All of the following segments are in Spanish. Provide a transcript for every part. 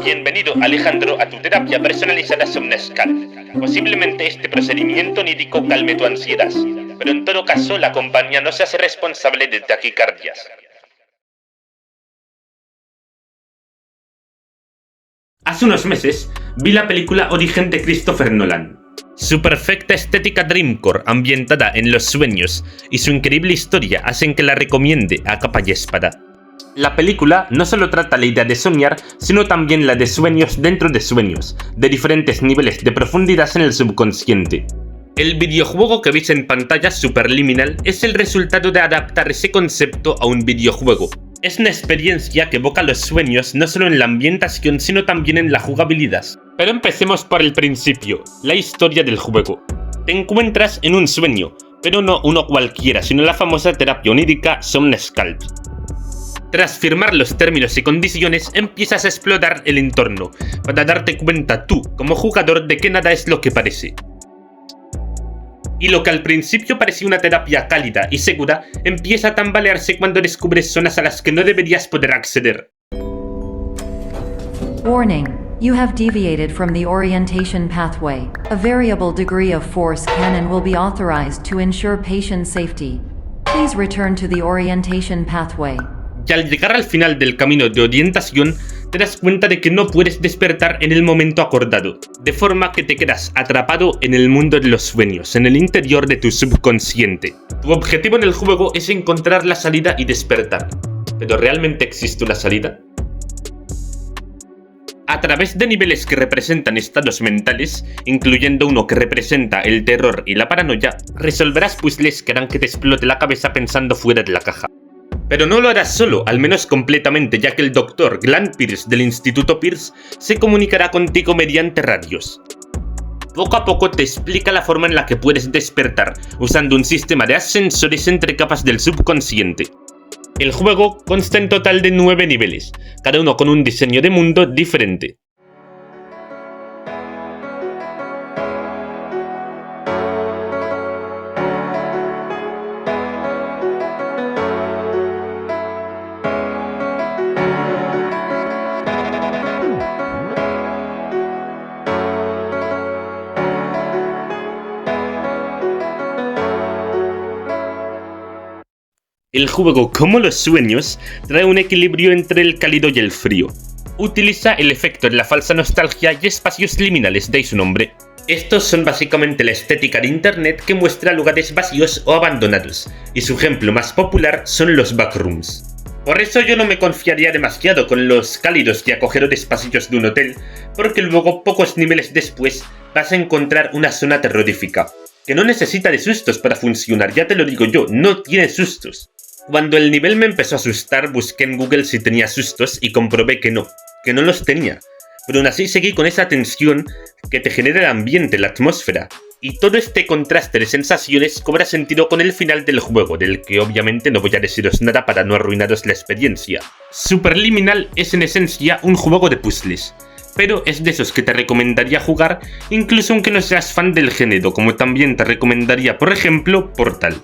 Bienvenido, Alejandro, a tu terapia personalizada Somnescal. Posiblemente este procedimiento onírico calme tu ansiedad, pero en todo caso la compañía no se hace responsable de taquicardias. Hace unos meses vi la película Origen de Christopher Nolan. Su perfecta estética dreamcore ambientada en los sueños y su increíble historia hacen que la recomiende a capa y espada. La película no solo trata la idea de soñar, sino también la de sueños dentro de sueños, de diferentes niveles de profundidad en el subconsciente. El videojuego que veis en pantalla, Superliminal, es el resultado de adaptar ese concepto a un videojuego. Es una experiencia que evoca los sueños no solo en la ambientación, sino también en la jugabilidad. Pero empecemos por el principio, la historia del juego. Te encuentras en un sueño, pero no uno cualquiera, sino la famosa terapia onírica Somnescal. Tras firmar los términos y condiciones, empiezas a explorar el entorno, para darte cuenta tú, como jugador, de que nada es lo que parece. Y lo que al principio parecía una terapia cálida y segura, empieza a tambalearse cuando descubres zonas a las que no deberías poder acceder. Warning. You have deviated from the orientation pathway. A variable degree of force can and will be authorized to ensure patient safety. Please return to the orientation pathway. Y al llegar al final del camino de orientación, te das cuenta de que no puedes despertar en el momento acordado, de forma que te quedas atrapado en el mundo de los sueños, en el interior de tu subconsciente. Tu objetivo en el juego es encontrar la salida y despertar. ¿Pero realmente existe una salida? A través de niveles que representan estados mentales, incluyendo uno que representa el terror y la paranoia, resolverás puzzles que harán que te explote la cabeza pensando fuera de la caja. Pero no lo harás solo, al menos completamente, ya que el Dr. Glenn Pierce del Instituto Pierce se comunicará contigo mediante radios. Poco a poco te explica la forma en la que puedes despertar, usando un sistema de ascensores entre capas del subconsciente. El juego consta en total de 9 niveles, cada uno con un diseño de mundo diferente. El juego, como los sueños, trae un equilibrio entre el cálido y el frío. Utiliza el efecto de la falsa nostalgia y espacios liminales, de ahí su nombre. Estos son básicamente la estética de internet que muestra lugares vacíos o abandonados, y su ejemplo más popular son los backrooms. Por eso yo no me confiaría demasiado con los cálidos y acogedores pasillos de un hotel, porque luego, pocos niveles después, vas a encontrar una zona terrorífica, que no necesita de sustos para funcionar, ya te lo digo yo, no tiene sustos. Cuando el nivel me empezó a asustar, busqué en Google si tenía sustos y comprobé que no los tenía. Pero aún así seguí con esa tensión que te genera el ambiente, la atmósfera. Y todo este contraste de sensaciones cobra sentido con el final del juego, del que obviamente no voy a deciros nada para no arruinaros la experiencia. Superliminal es en esencia un juego de puzzles, pero es de esos que te recomendaría jugar incluso aunque no seas fan del género, como también te recomendaría, por ejemplo, Portal.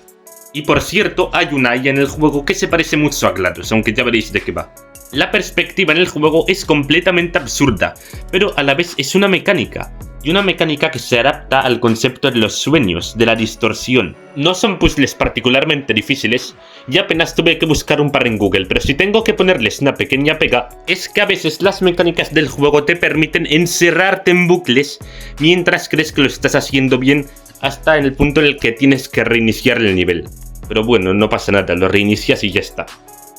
Y por cierto, hay una IA en el juego que se parece mucho a GLaDOS, aunque ya veréis de qué va. La perspectiva en el juego es completamente absurda, pero a la vez es una mecánica. Y una mecánica que se adapta al concepto de los sueños, de la distorsión. No son puzzles particularmente difíciles, y apenas tuve que buscar un par en Google, pero si tengo que ponerles una pequeña pega, es que a veces las mecánicas del juego te permiten encerrarte en bucles mientras crees que lo estás haciendo bien, hasta en el punto en el que tienes que reiniciar el nivel. Pero bueno, no pasa nada, lo reinicias y ya está.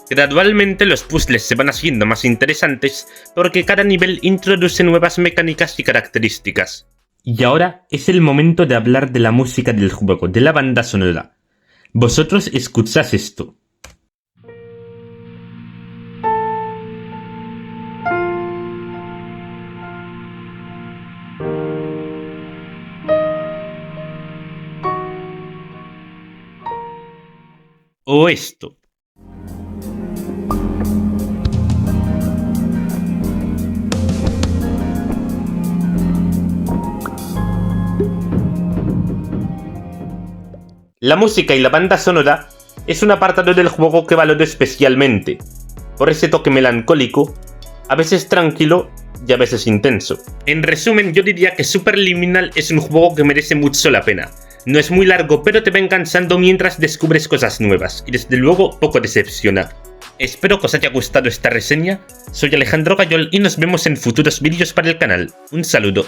Gradualmente los puzzles se van haciendo más interesantes porque cada nivel introduce nuevas mecánicas y características. Y ahora es el momento de hablar de la música del juego, de la banda sonora. Vosotros escuchad esto. O esto. La música y la banda sonora es un apartado del juego que valoro especialmente, por ese toque melancólico a veces tranquilo y a veces intenso. En resumen, yo diría que Superliminal es un juego que merece mucho la pena. No es muy largo, pero te va enganchando mientras descubres cosas nuevas, y desde luego poco decepciona. Espero que os haya gustado esta reseña, soy Alejandro Gayol y nos vemos en futuros vídeos para el canal. Un saludo.